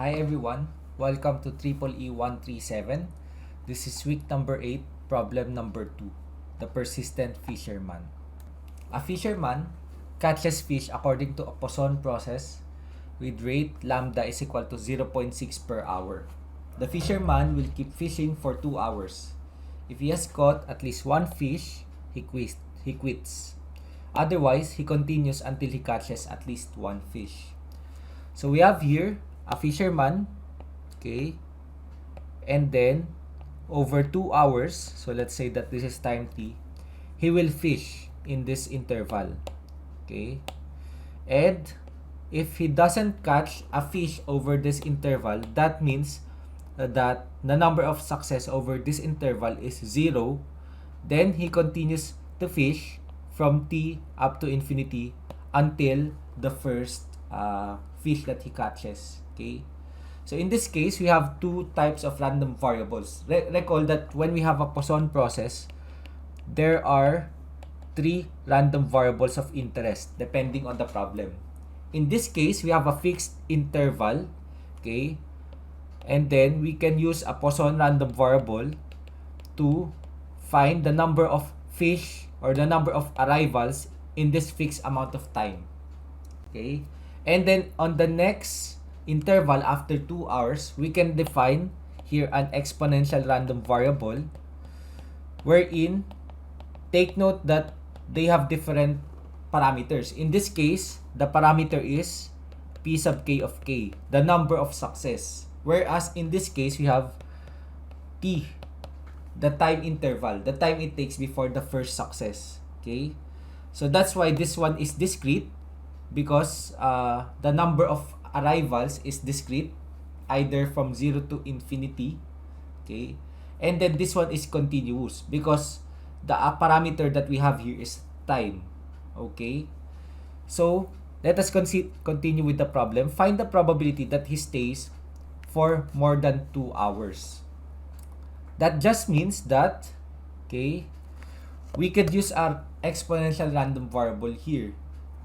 Hi everyone, welcome to Triple E 137. This is week number 8, problem number 2, the persistent fisherman. A fisherman catches fish according to a Poisson process with rate lambda is equal to 0.6 per hour. The fisherman will keep fishing for 2 hours. If he has caught at least one fish, he quits. Otherwise, he continues until he catches at least one fish. So we have here a fisherman, okay, and then over 2 hours, so let's say that this is time t, he will fish in this interval, okay, and if he doesn't catch a fish over this interval, that means that the number of success over this interval is 0. Then he continues to fish from t up to infinity until the first fish that he catches. Okay, so in this case we have two types of random variables. Recall that when we have a Poisson process, there are three random variables of interest depending on the problem. In this case, we have a fixed interval, okay, and then we can use a Poisson random variable to find the number of fish or the number of arrivals in this fixed amount of time. Okay, and then on the next interval after 2 hours, we can define here an exponential random variable wherein take note that they have different parameters. In this case, the parameter is p sub k of k, the number of success. Whereas in this case, we have t, the time interval, the time it takes before the first success. Okay, so that's why this one is discrete, because the number of arrivals is discrete, either from 0 to infinity. Okay, and then this one is continuous because the parameter that we have here is time. Okay, so let us continue with the problem. Find the probability that he stays for more than 2 hours. That just means that, okay, we could use our exponential random variable here,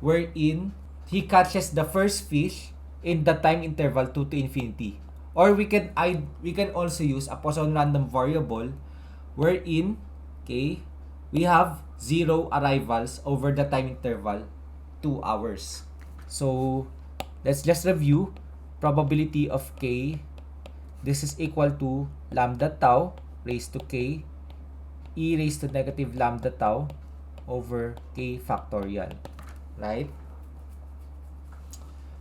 wherein he catches the first fish in the time interval 2 to infinity. Or we can also use a Poisson random variable wherein, okay, we have 0 arrivals over the time interval 2 hours. So let's just review. Probability of k, this is equal to lambda tau raised to k e raised to negative lambda tau over k factorial, right?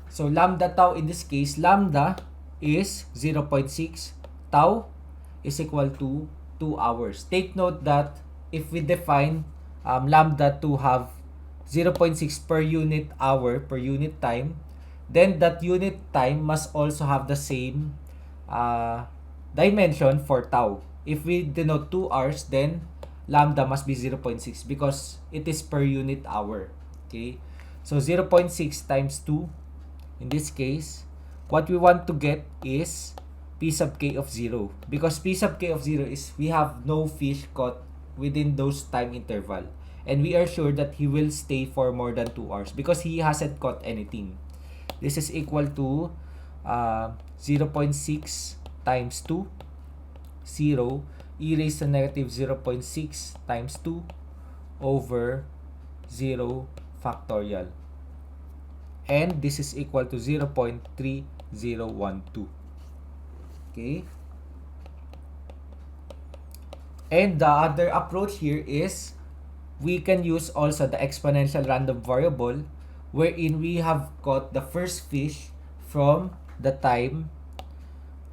So lambda tau, in this case, lambda is 0.6, tau is equal to 2 hours. Take note that if we define lambda to have 0.6 per unit hour, per unit time, then that unit time must also have the same dimension for tau. If we denote 2 hours, then lambda must be 0.6 because it is per unit hour. Okay, so 0.6 times 2, in this case, what we want to get is p sub k of 0, because p sub k of 0 is we have no fish caught within those time interval, and we are sure that he will stay for more than 2 hours because he hasn't caught anything. This is equal to 0.6 times 2, 0, e raised to negative 0.6 times 2 over 0 factorial. And this is equal to 0.3012. Okay? And the other approach here is we can use also the exponential random variable wherein we have caught the first fish from the time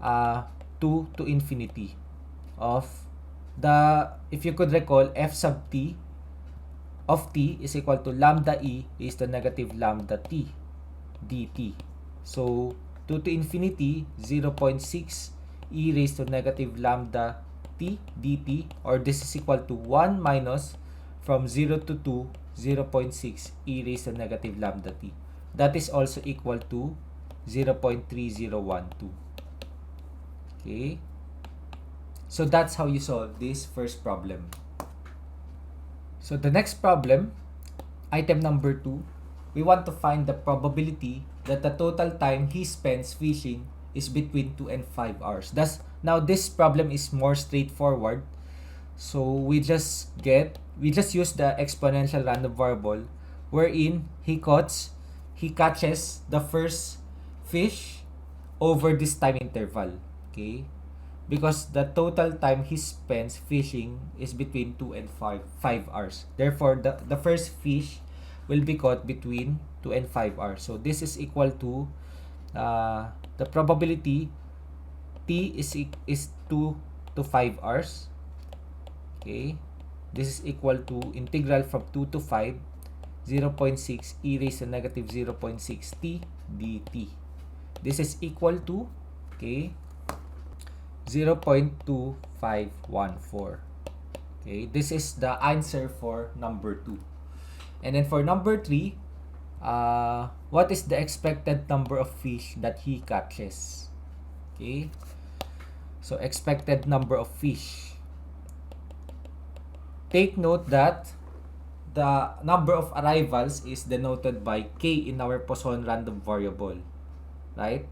2 to infinity of the, if you could recall, f sub t of t is equal to lambda e is the negative lambda t dt. So 2 to infinity, 0.6 e raised to negative lambda t dt, or this is equal to 1 minus from 0 to 2, 0.6 e raised to negative lambda t. That is also equal to 0.3012. Okay, so that's how you solve this first problem. So the next problem, item number 2, we want to find the probability that the total time he spends fishing is between 2 and 5 hours. Now this problem is more straightforward. So we just use the exponential random variable wherein he catches the first fish over this time interval. Okay? Because the total time he spends fishing is between 2 and 5 hours. Therefore, the first fish will be caught between 2 and 5 hours. So this is equal to the probability t is 2 to 5 hours. Okay, this is equal to integral from 2 to 5, 0.6 e raised to negative 0.6 t dt. This is equal to, okay, 0.2514. Okay, this is the answer for number 2. And then for number 3, what is the expected number of fish that he catches? Okay, so expected number of fish. Take note that the number of arrivals is denoted by k in our Poisson random variable, right?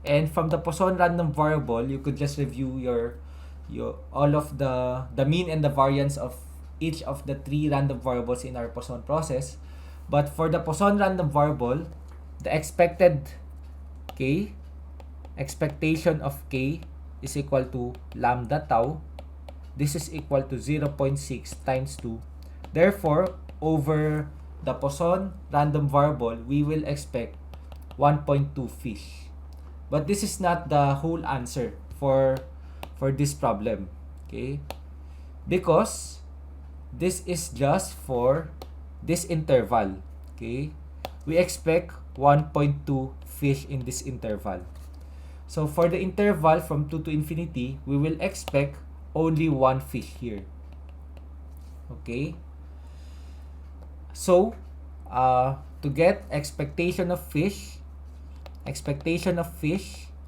And from the Poisson random variable, you could just review your all of the mean and the variance of each of the 3 random variables in our Poisson process. But for the Poisson random variable, the expected k, expectation of k is equal to lambda tau. This is equal to 0.6 times 2. Therefore, over the Poisson random variable, we will expect 1.2 fish. But this is not the whole answer for this problem. Okay? Because this is just for this interval. Okay? We expect 1.2 fish in this interval. So for the interval from 2 to infinity, we will expect only 1 fish here. Okay? So, to get expectation of fish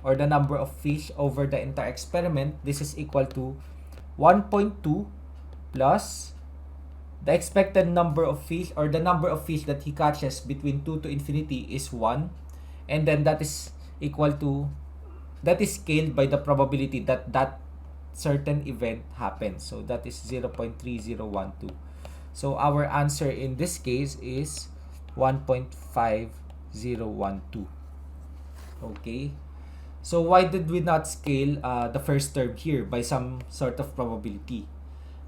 or the number of fish over the entire experiment, this is equal to 1.2 plus the expected number of fish or the number of fish that he catches between 2 to infinity is 1, and then that is scaled by the probability that certain event happens. So that is 0.3012. So our answer in this case is 1.5012. Okay. So why did we not scale the first term here by some sort of probability?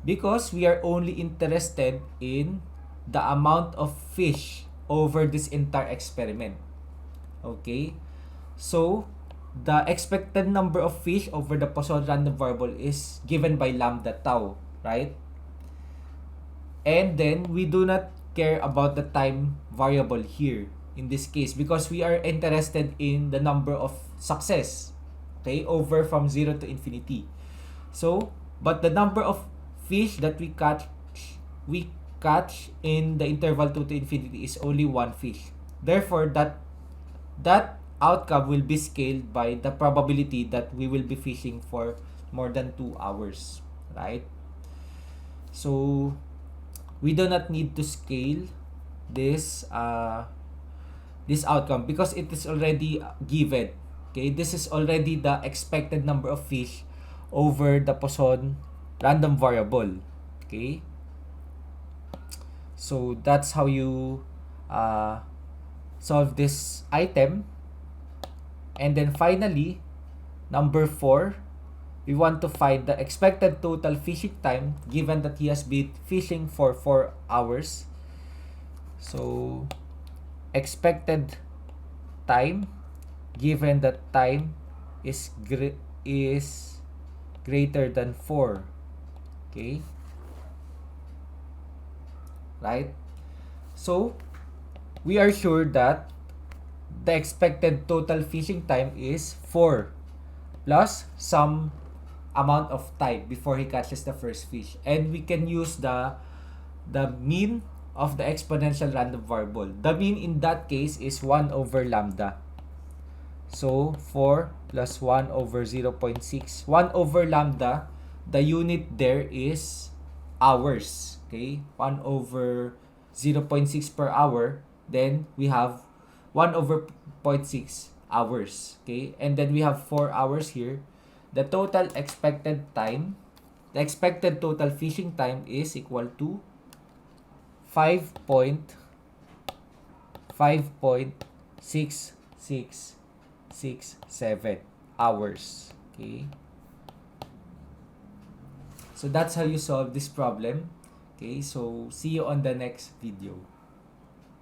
Because we are only interested in the amount of fish over this entire experiment. Okay. So the expected number of fish over the Poisson random variable is given by lambda tau, right? And then we do not care about the time variable here in this case because we are interested in the number of success, okay, over from 0 to infinity. So, but the number of fish that we catch in the interval 2 to infinity is only 1 fish. Therefore, that outcome will be scaled by the probability that we will be fishing for more than 2 hours, right? So we do not need to scale this outcome because it is already given. Okay, this is already the expected number of fish over the Poisson random variable. Okay, so that's how you solve this item. And then finally, number 4, we want to find the expected total fishing time given that he has been fishing for 4 hours. So, expected time given that time is greater than 4. Okay? Right? So, we are sure that the expected total fishing time is 4 plus some amount of time before he catches the first fish. And we can use the mean of the exponential random variable. The mean in that case is 1 over lambda. So 4 plus 1 over 0.6. 1 over lambda, the unit there is hours. Okay? 1 over 0.6 per hour. Then we have 1 over 0.6 hours. Okay? And then we have 4 hours here. The total expected time, the expected total fishing time is equal to 5.6667 hours. Okay? So that's how you solve this problem. Okay? So see you on the next video.